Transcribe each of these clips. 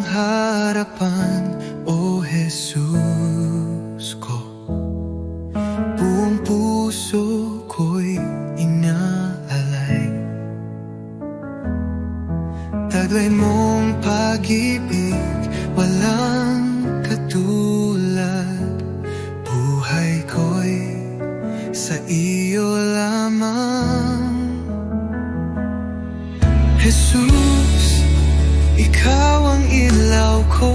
harapan, O Jesus ko. Buong puso ko'y inaalay, taglay mong pag-ibig, walang katulad. Buhay ko'y sa iyo lamang. Jesus, ikaw ang ilaw ko,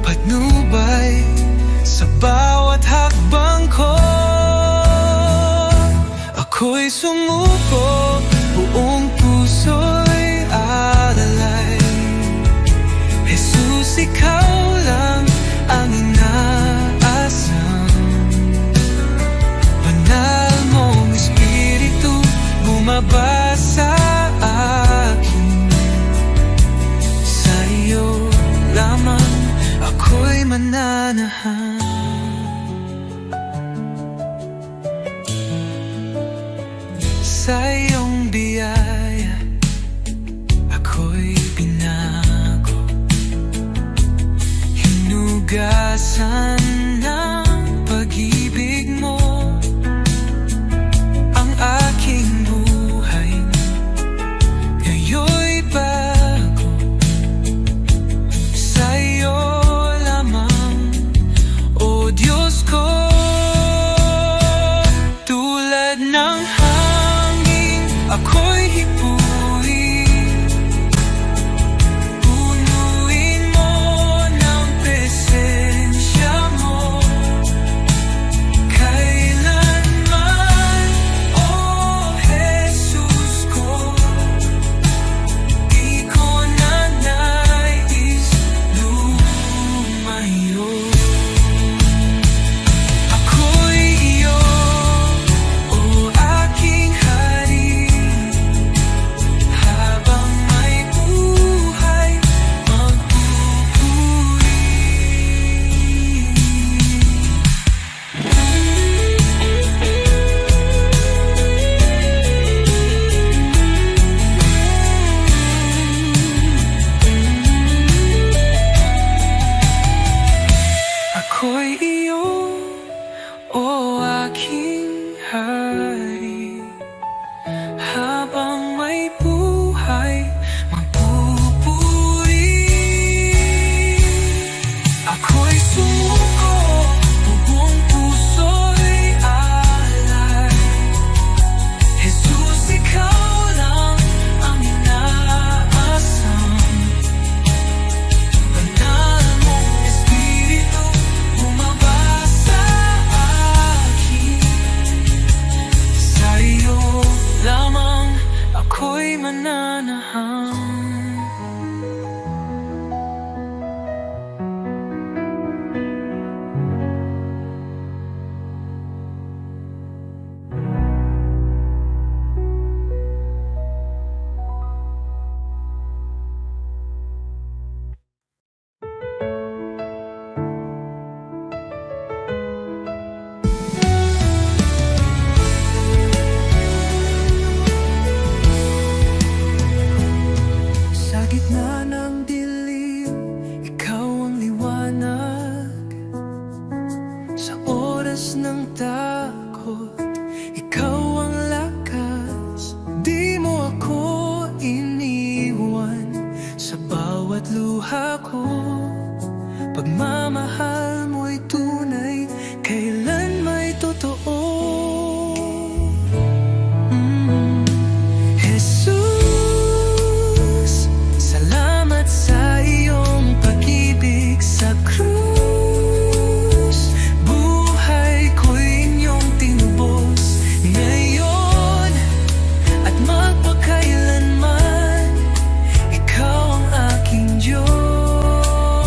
patnubay sa bawat hakbang ko. Ako'y sumuko, buong puso'y alalay. Jesus, ikaw lang ang inaasam. Banal mong Espiritu bumaba sa akin. Sa iyo lamang ako'y mananahan. Sa iyong biyaya ako'y binago, hinugasan ng pag-ibig mo ang aking buhay. Ngayon'y bago, sa iyo lamang, O Diyos ko. Tulad ng hangin ako'y hipuin, punuin mo ng presensya mo kailanman, O Jesus ko. Di ko na nais lumayo. Ako'y iyo, O aking hari, habang may buhay magpupuri. Ako'y iyo, O aking hari, habang may buhay magpupuri. Ako'y sumuko, buong puso'y alay. Jesus, ikaw lang ang inaasam. Banal mong Espiritu bumaba sa akin. Sa iyo lamang ako'y mananahan. Sa gitna ng dilim, ikaw ang liwanag. Sa oras ng takot, ikaw ang lakas. Di mo ako iniwan sa bawat luha ko. Pagmamahal mo'y tunay, kailan may totoo. Jesus, salamat sa iyong pag-ibig sa krus. Buhay ko'y inyong tinubos ngayon at magpakailanman. Ikaw ang aking Diyos.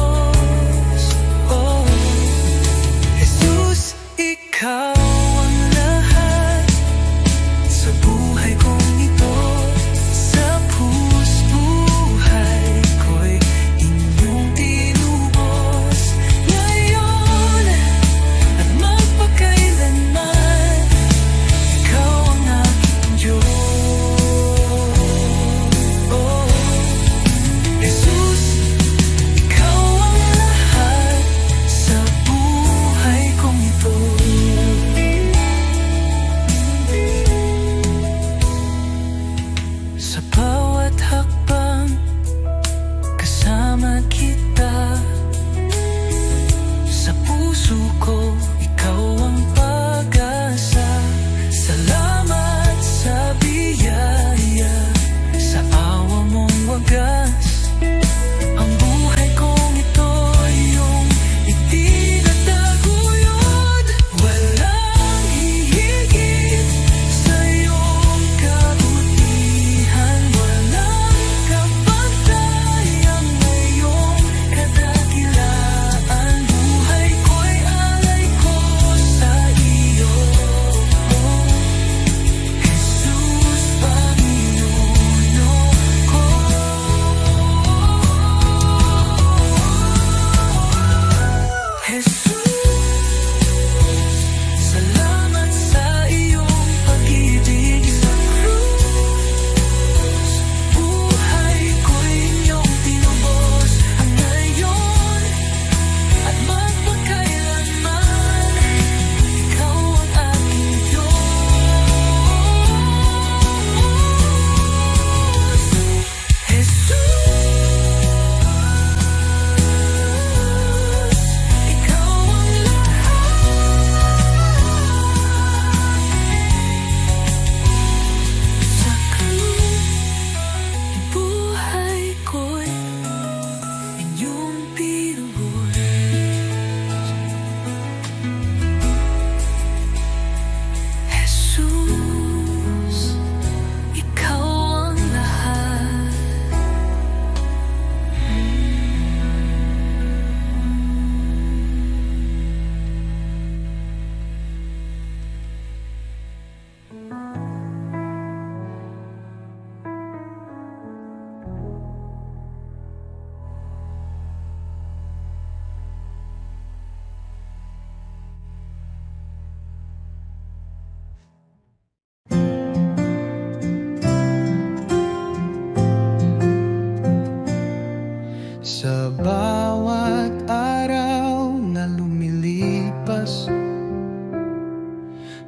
Sa bawat araw na lumilipas,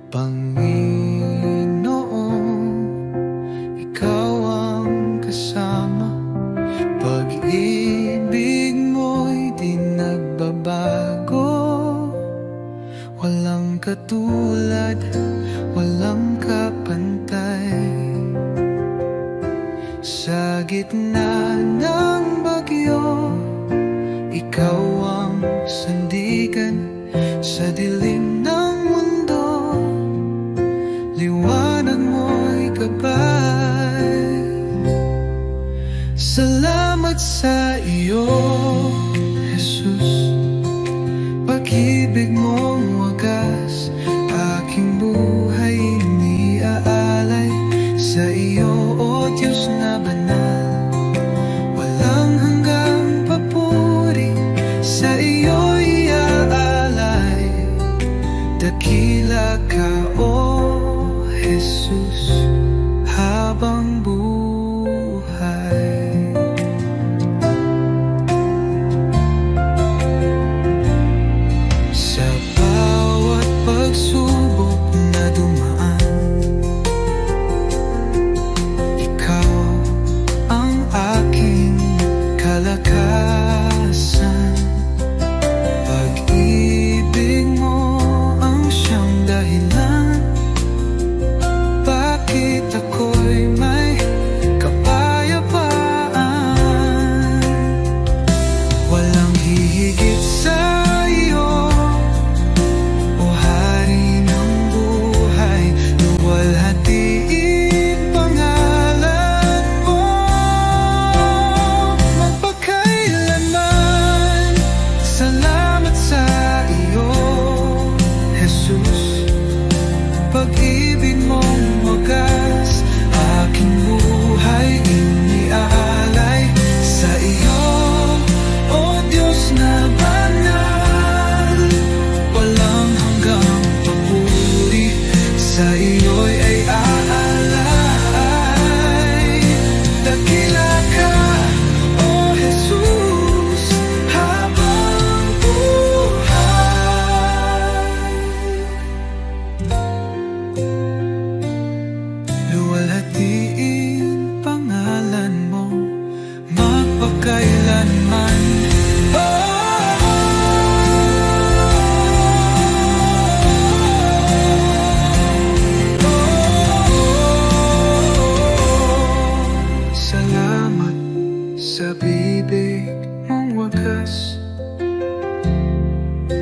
Panginoon, Ikaw ang kasama. Pag-ibig mo'y di nagbabago, walang katulad, walang kapantay. Sa gitna ng bagyo, Ikaw ang sandigan. Sa dilim ng mundo, liwanag mo'y gabay. Salamat sa iyo, Jesus. Pag-ibig mong wagas, aking buhay iniaalay. Sa iyo, O Diyos na banal, walang hanggang papuri. Sa iyo iaalay, dakila ka, O Jesus, habang buhay. Sa bawat pagsubok na dumaan, Ikaw ang aking kalakasan. Pag-ibig mo ang siyang dahilan, bakit ako'y may kapayapaan. Walang hihigit sa iyo, O Hari ng buhay. Luwalhatiin pangalan mo magpakailanman. Salamat sa iyo, Jesus. Pag-ibig mong wagas, aking buhay iniaalay. Sa iyo, O Diyos na banal, walang hanggang papuri. Sa iyo'y ay aalay. Dakila ka, O Jesus, habang buhay. Luwalhatiin pangalan mo magpakailanman. Salamat sa bibig mong wagas,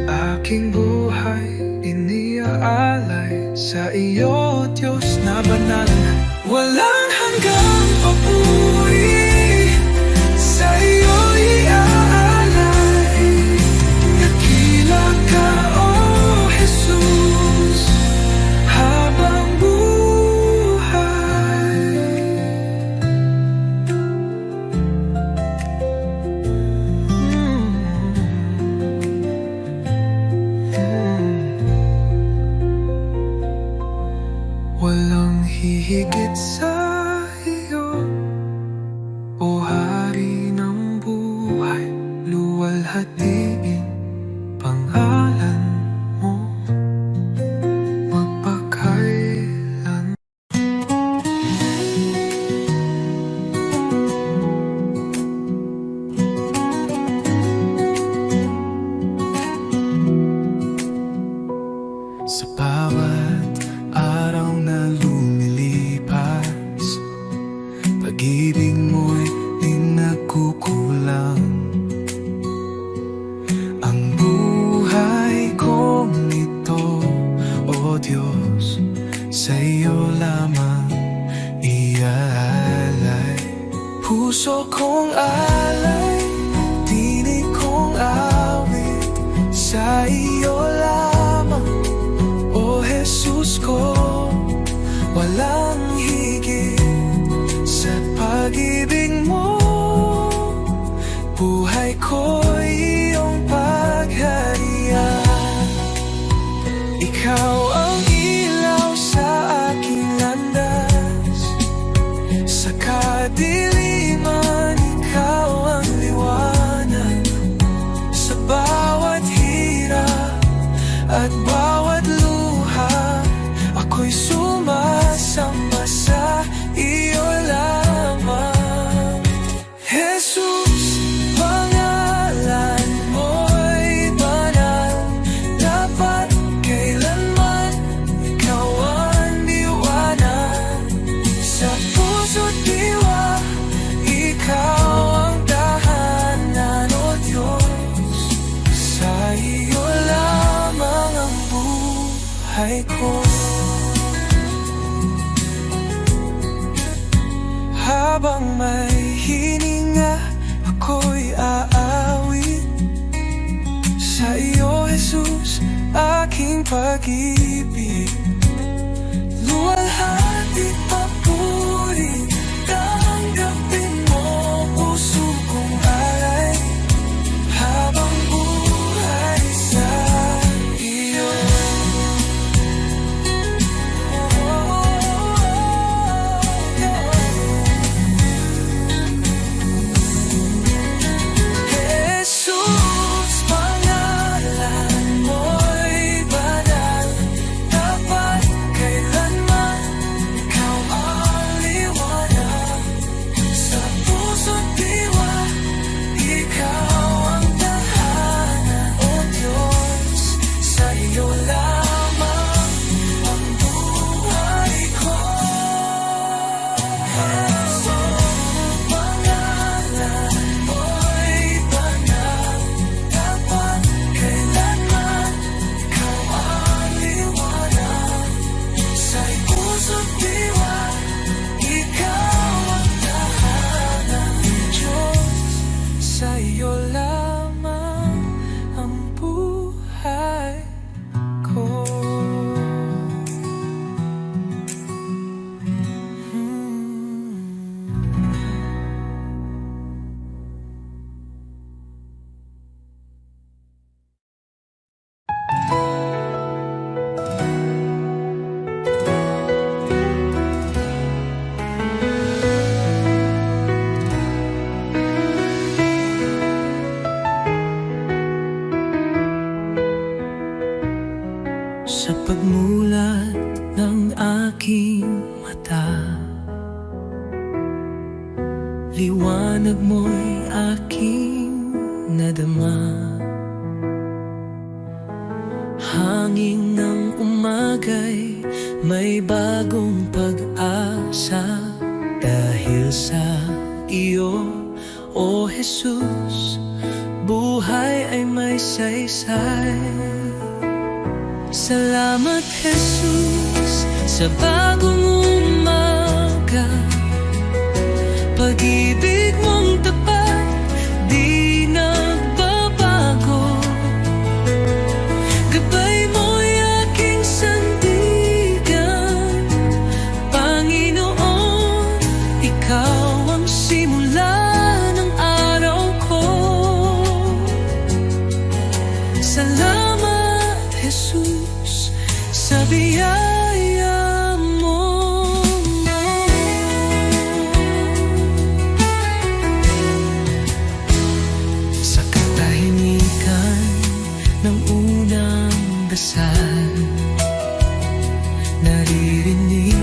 aking buhay iniaalay. Sa iyo, Diyos na banal, walang hanggang papuri. Sa iyo iaalay, dakila ka, O Jesus, habang buhay. Walang hihigit sa iyo, O Hari ng buhay. Luwalhatiin pangalan mo magpakailan. Sa bawat araw na lumilipas, pag-ibig mo'y di nagkukulang. Ang buhay kong ito, O Diyos, sa iyo lamang iaalay. Puso kong alay, tinig kong awit, sa iyo lamang, O Jesus ko. Walang higit sa pag-ibig mo, buhay ko'y iyong pagharian. Ikaw ang ilaw sa aking landas, sa kadiliman ikaw ang liwanag. buhay ko. Habang may hininga, ako'y aawit sa iyo, Jesus, aking pag-ibig. Luwalhati papuri, tanggapin mo puso kong alay habang buhay sa iyo. Jesus, pangalan mo'y banal, dapat kailanman ikaw ang liwanag sa puso't diwa. Ikaw ang tahanan, O Diyos, sa iyo lamang ang buhay ko. Jesus, pangalan mo'y banal, dapat kailanman ikaw ang liwanag sa puso't diwa. Ikaw ang tahanan, Diyos, sa iyo lamang ang buhay ko. Sa pagmulat ng aking mata, liwanag mo'y aking nadama. Hangin ng umaga'y may bagong pag-asa dahil sa iyo, O Jesus, buhay ay may saysay. Salamat, Jesus, sa bagong umaga. Pag-ibig mong tapat, di nagbabago. Gabay mo'y aking sandigan. Panginoon, ikaw ang simula ng araw ko. Salamat, Jesus, sa biyaya mo. Sa katahimikan ng unang dasal, naririnig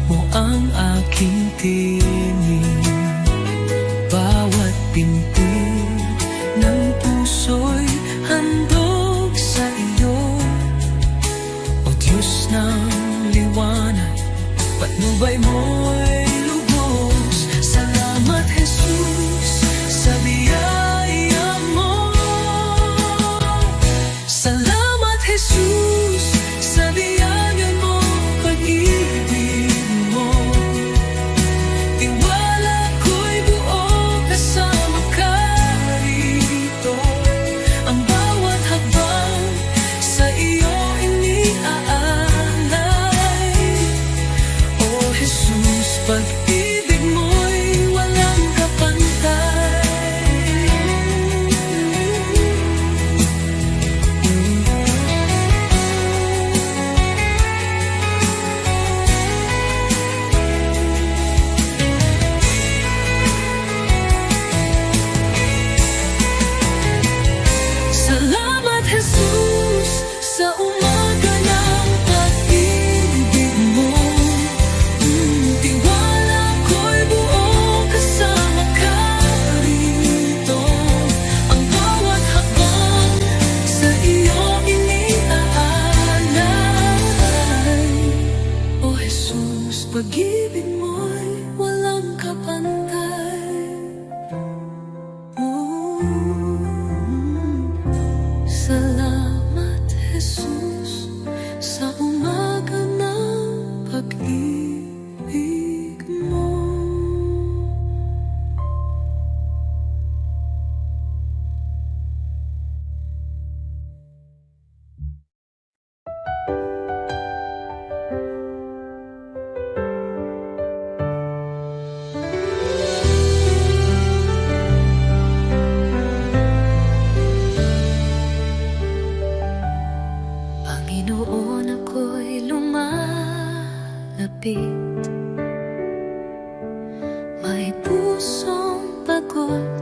mo ang aking tinig. Bawat pinti ng puso'y handog sa iyo, O Diyos ng liwanag, patnubay mo'y lubos. Salamat, Jesus, sa biyaya mo. Salamat, Jesus, sa biyaya mo, pag-ibig mo. Tiwala ko'y buo kasama ka.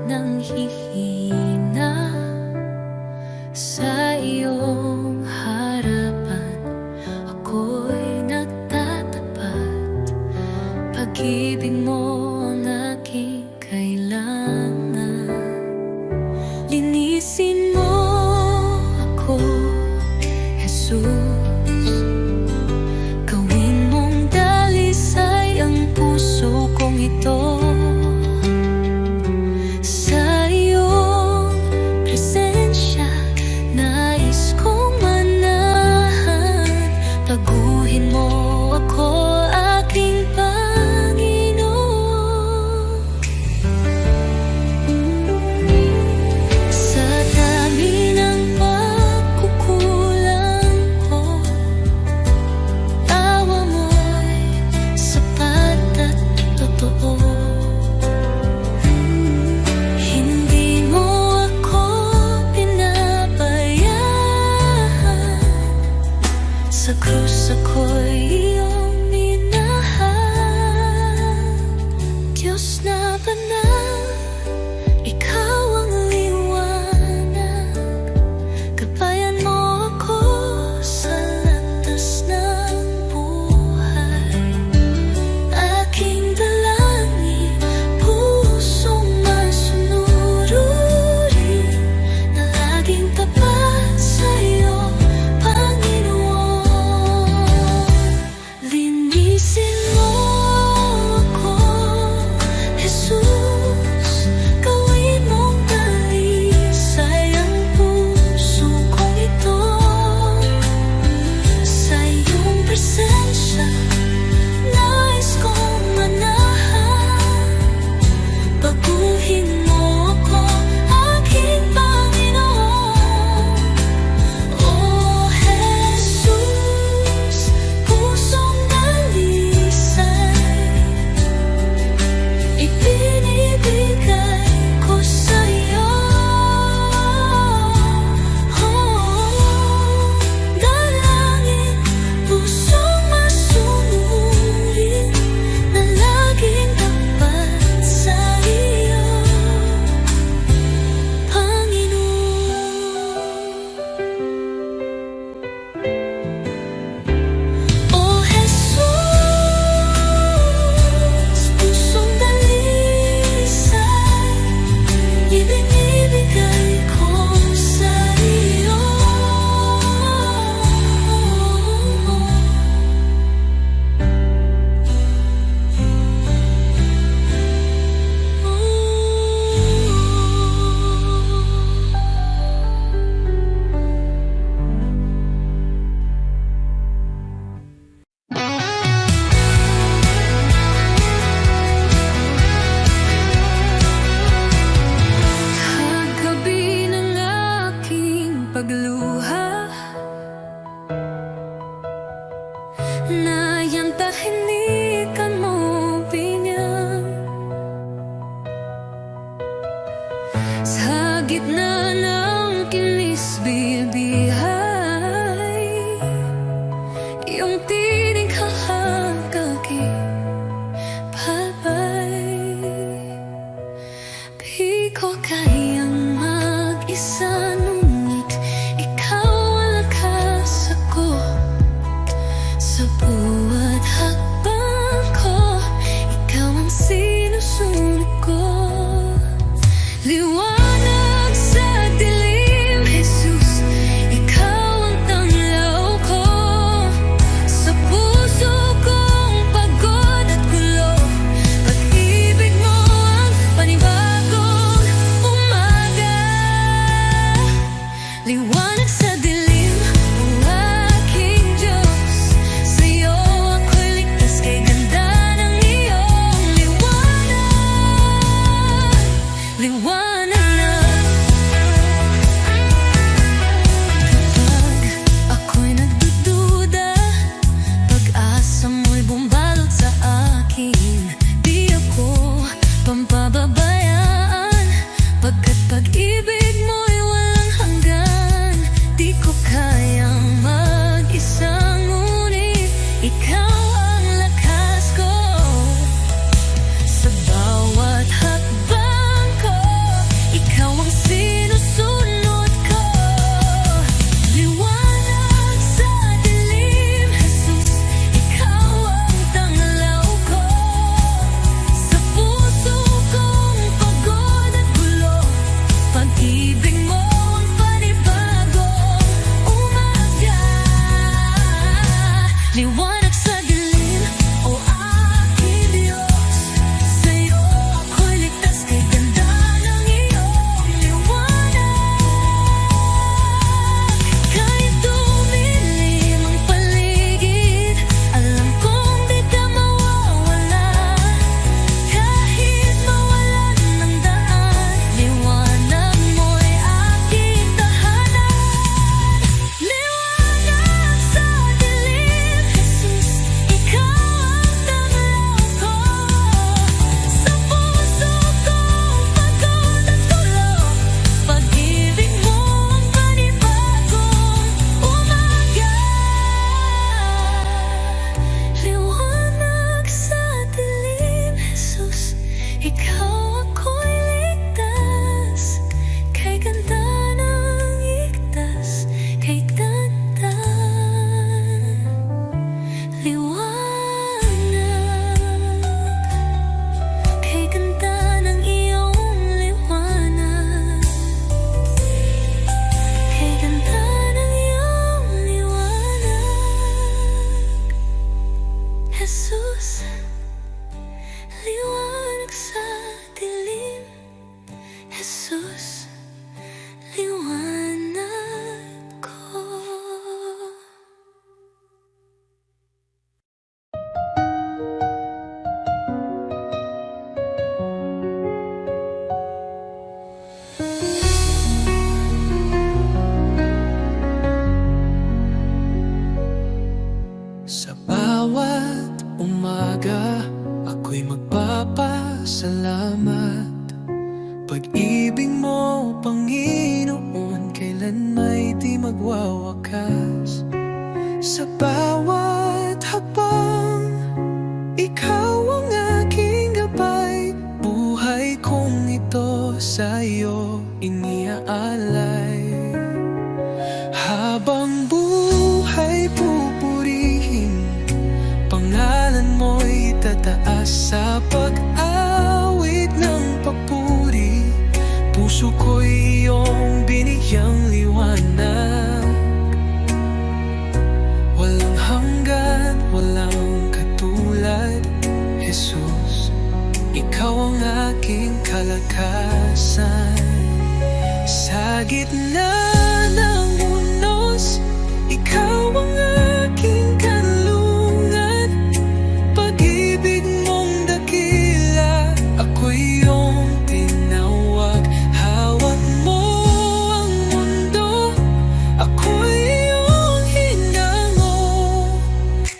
ng hihina sa iyong harapan. Ako'y nagtatapat, pag-ibig mo ang aking kailangan. Linisin mo ako, Jesus. Gawin mong dalisay ang puso kong ito. Sa iyong presensya, nais kong manahan. Taguhin mo ako, aking Panginoon. Sa dami ng pagkukulang ko, tawa mo'y sapat at totoo. Hindi mo ako pinabayaan, sa krus ako'y iyong minahal. Diyos na banal, ikaw ang liwanag. Gabayan mo ako sa landas ng buhay. Aking dalangin, pusong masunurin, na laging tapat sa'yo, Panginoon. Linisin mo ako, Jesus. Gawin mong dalisay ang puso kong ito. Sa iyong presensya, nais kong manahan. Baguhin mo ako, aking Panginoon. Oh Jesus, pusong dalisay, ibinibigay ko sa'yo. Dalangin, pusong masunurin, na laging tapat sa iyo, Panginoon. Oh Jesus, pusong dalisay, ibinibigay ko sa iyo. Kagabi ng aking pagluha, na iyang tahimik mo biniyang. Sa gitna ng kinis-bilbihay, iyong tinig hahagaging babay. Di ko kayang mag-isa, ngunit ikaw ang lakas ako. Sa buhat hakbang ko, ikaw ang sinusunod ko. Liwanag sa dilim, Jesus, ikaw ang tanglaw ko. Sa puso kong pagod at gulo, pag-ibig mo ang panibagong umaga. Liwanag sa dilim, o aking Diyos, sa'yo ako'y ligtas, kay ganda ng iyong liwanag. Liwanag na. Kapag ako'y nagdududa, pag-asa mo'y bumbalot sa akin. Di ako pampababayaan, pagkat pag-ibig mo'y walang hanggan. Di ko kayang mag-isa, ngunit ikaw ang lakas ko. Sa bawat hakbang ko, Pag-ibig mo, Panginoon, kailan may di magwawakas. Sa bawat habang ikaw ang aking gabay, buhay kong ito sa'yo iniaalay. Habang buhay pupurihin, pangalan mo'y tataas sa pag-awit ng papuri. Puso ko'y iyong binigyang liwanag, walang hanggan, walang katulad. Jesus, ikaw ang aking kalakasan. Sa gitna ng unos, ikaw ang aking kanlungan. Pag-ibig mong dakila, ako'y iyong tinawag. Hawak mo ang mundo, ako'y iyong hinango.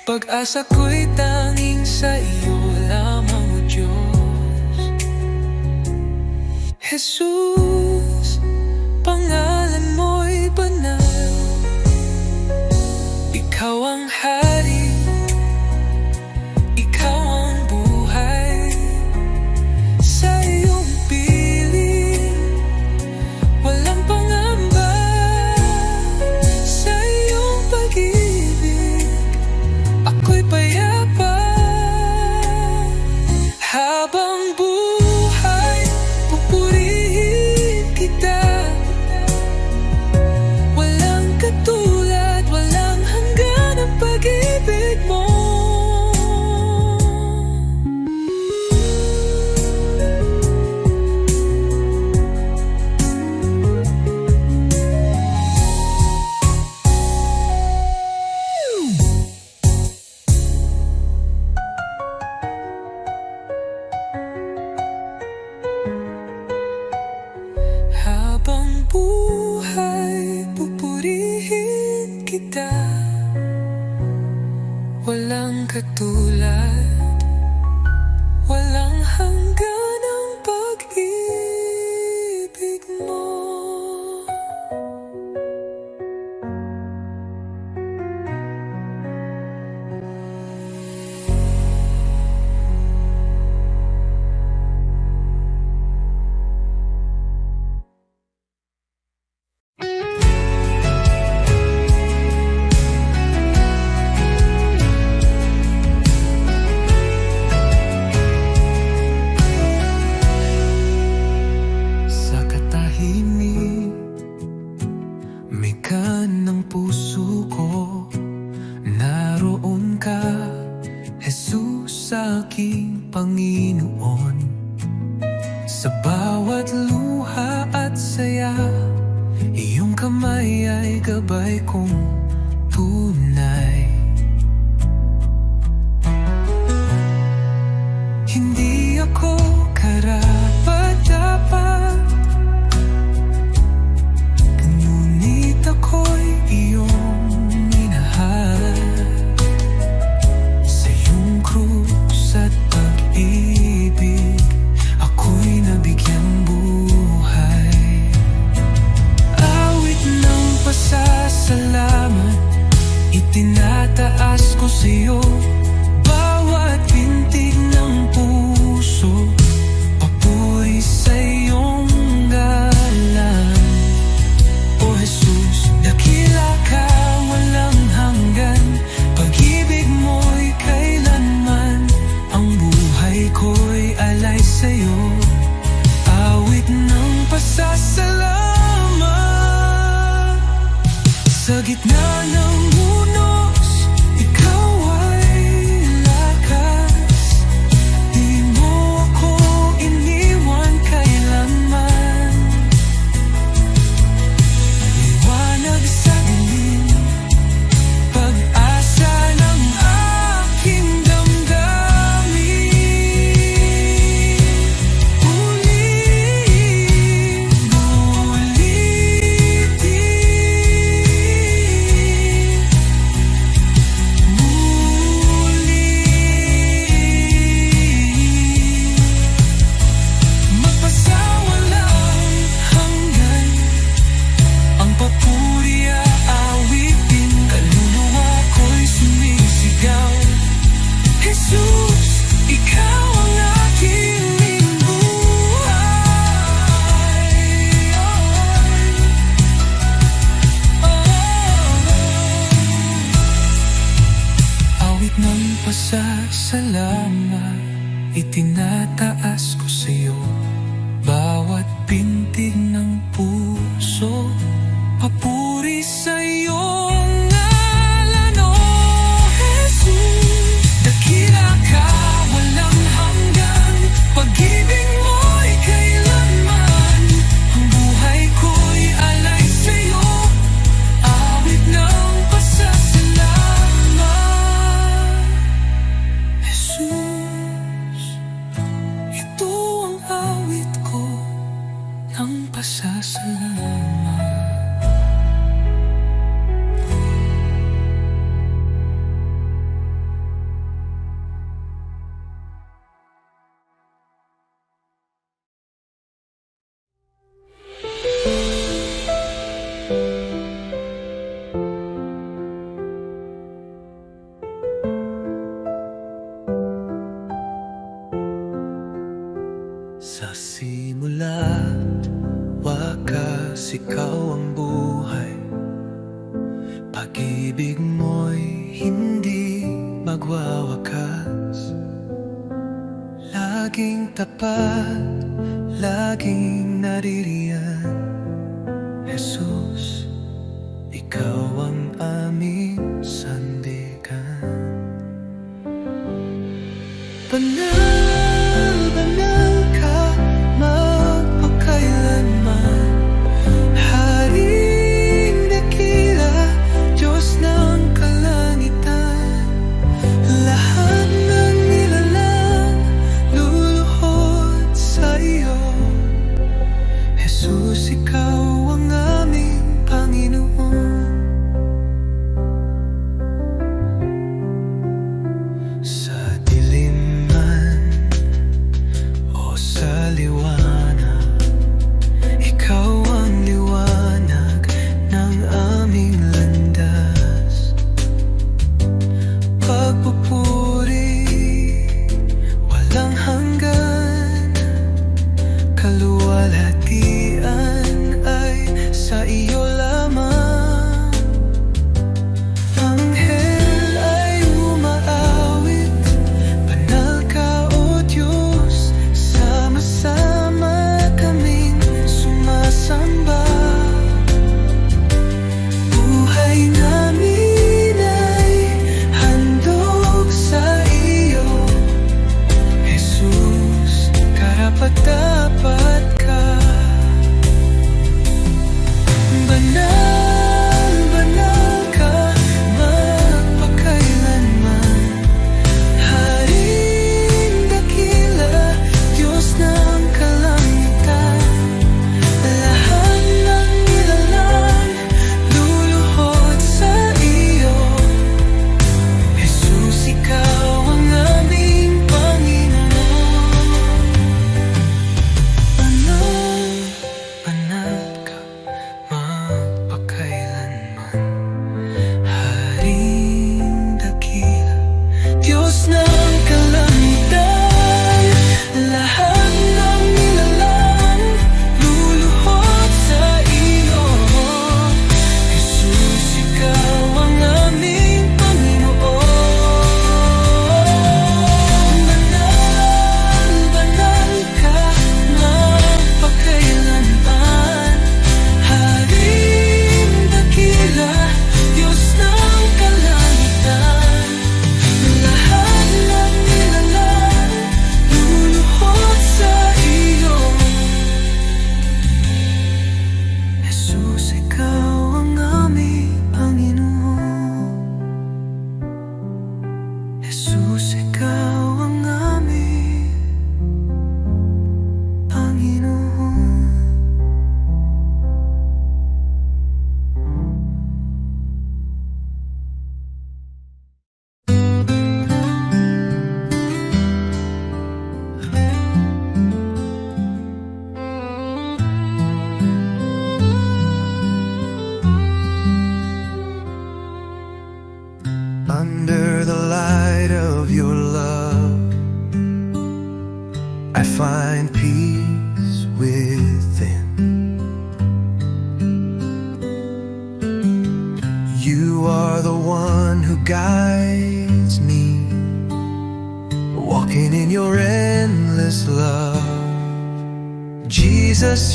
Pag-asa ko'y tanging sa iyo lamang, O Diyos. Jesus, pangalan mo'y banal. Ikaw ang hari, ikaw ang buhay. Sa iyong piling, walang pangamba. Sa iyong pag-ibig, ako'y payapa. Habang buhay, pupurihin kita. Walang katulad, walang hanggan ang pag-ibig mo. Habang buhay, pupurihin kita. Walang katulad, walang hanggan ang pag-ibig mo. Sa katahimik, mekan ng puso ko, naroon ka, Jesus, aking Panginoon. Sa bawat luha at saya, iyong kamay ay gabay kong tunay. Hindi ako karapat-dapat, ngunit ako'y iyong minahal. Sa iyong krus at pag-ibig, ako'y nabigyang buhay. Awit ng pasasalamat, itinataas ko sa'yo. Bawat pintig ng puso, papuri sa'yo ngalan, O Jesus. Dakila ka, walang hanggan, pag-ibig mo'y kailanman. Ang buhay ko'y alay sa'yo, awit ng pasasalamat. Jesus, ito ang awit ko ng pasasalamat. Sa simula, wakas, ikaw ang buhay. Pag-ibig mo'y hindi magwawakas. Laging tapat, laging naririyan. Jesus, ikaw ang aming sandigan. Banal, banal ka, magpakailanman. Haring dakila, Diyos ng kalangitan. Lahat ng nilalang luluhod sa iyo. Jesus, ikaw ang aming Panginoon. Sa dilim man o sa liwanag, ikaw ang liwanag ng aming landas. Pagpupuri, walang hanggan, kaluwalhatian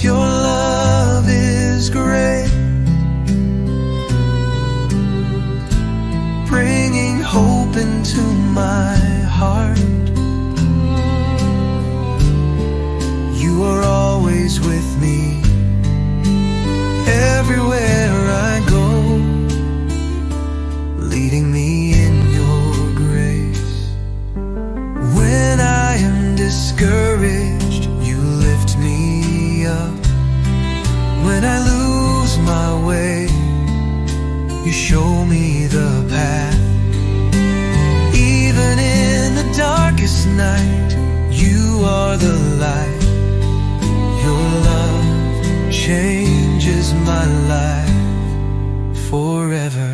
your love is great, bringing hope into my heart. You are always with me, everywhere I go, leading me in your grace. When I am discouraged, you lift me up. When I lose my way, you show me the path. Even in the darkest night, you are the light. Your love changes my life forever.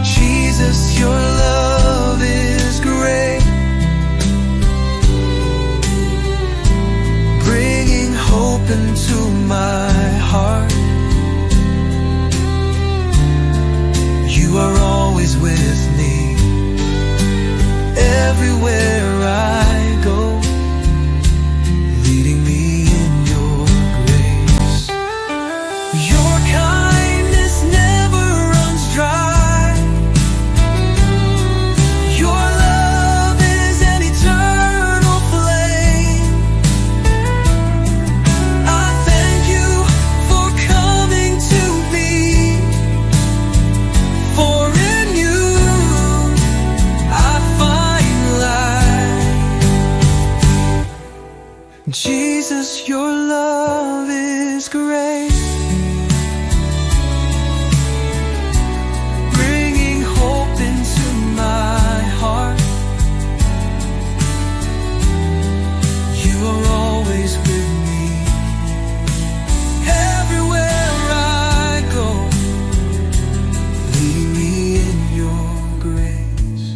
Jesus, your love is great, bringing hope into my heart. You are always with me, everywhere I go, leading me in your grace. Your kindness never runs dry. Your love is an eternal flame. I thank you for coming to me, for in you I find life. Jesus, your love is great, bringing hope into my heart. You are always with me, everywhere I go, leading me in your grace.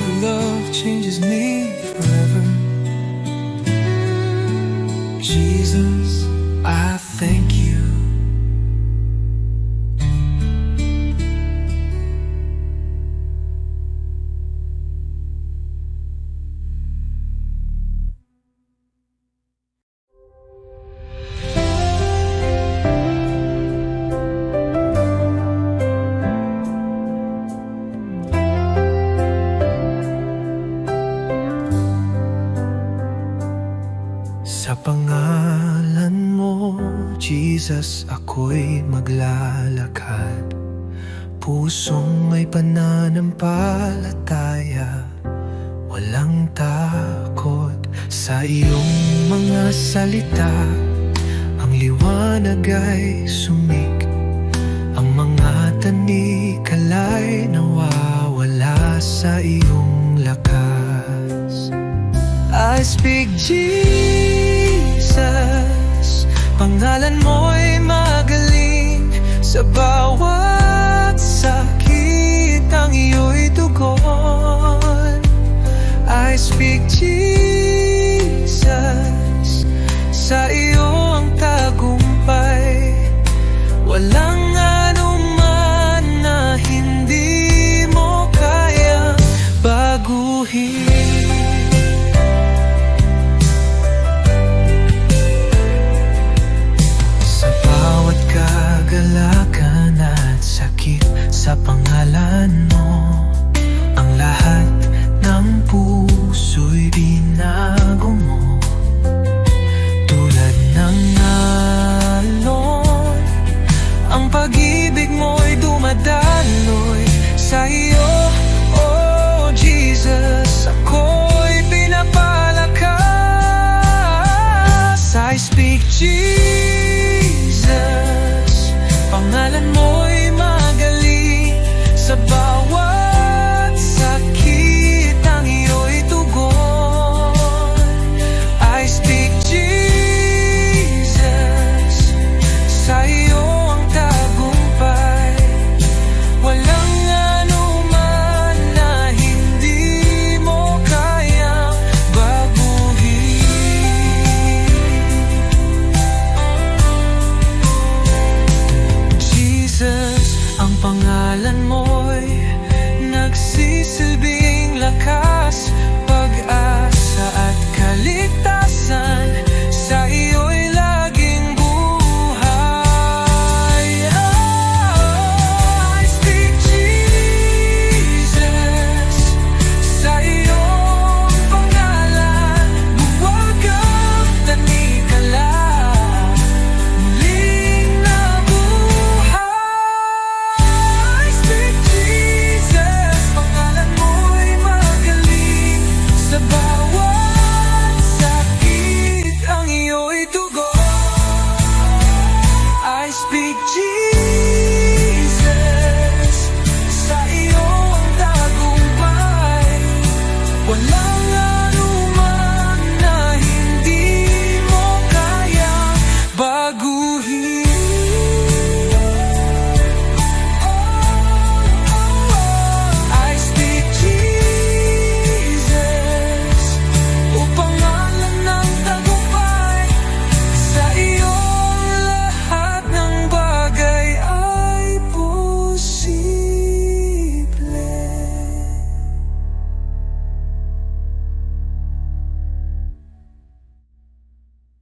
Your love changes me forever. Jesus, I thank you. Sa pangalan mo, Jesus, ako'y maglalakad. Pusong may pananampalataya, walang takot sa iyong mga salita. Ang liwanag ay sumik, ang mga tanikala'y nawawala sa iyong lakas. I speak Jesus, pangalan mo'y magaling. Sa bawat sakit ang iyo'y tugon. I speak Jesus, sa iyo ang tagumpay. Walang anuman na hindi mo kayang baguhin. Kagalakan at sakit sa pangalan mo, ang lahat ng puso'y binago mo. Tulad ng alon, ang pag-ibig mo'y dumadaloy sa iyo. Oh Jesus, ako'y pinapalakas. I speak Jesus, pangalan mo'y magaling. Sa bawat sakit ang iyo'y tugon. I speak Jesus, sa iyo ang tagumpay. Walang anuman na hindi mo kayang baguhin. Jesus, Ang pangalan mo'y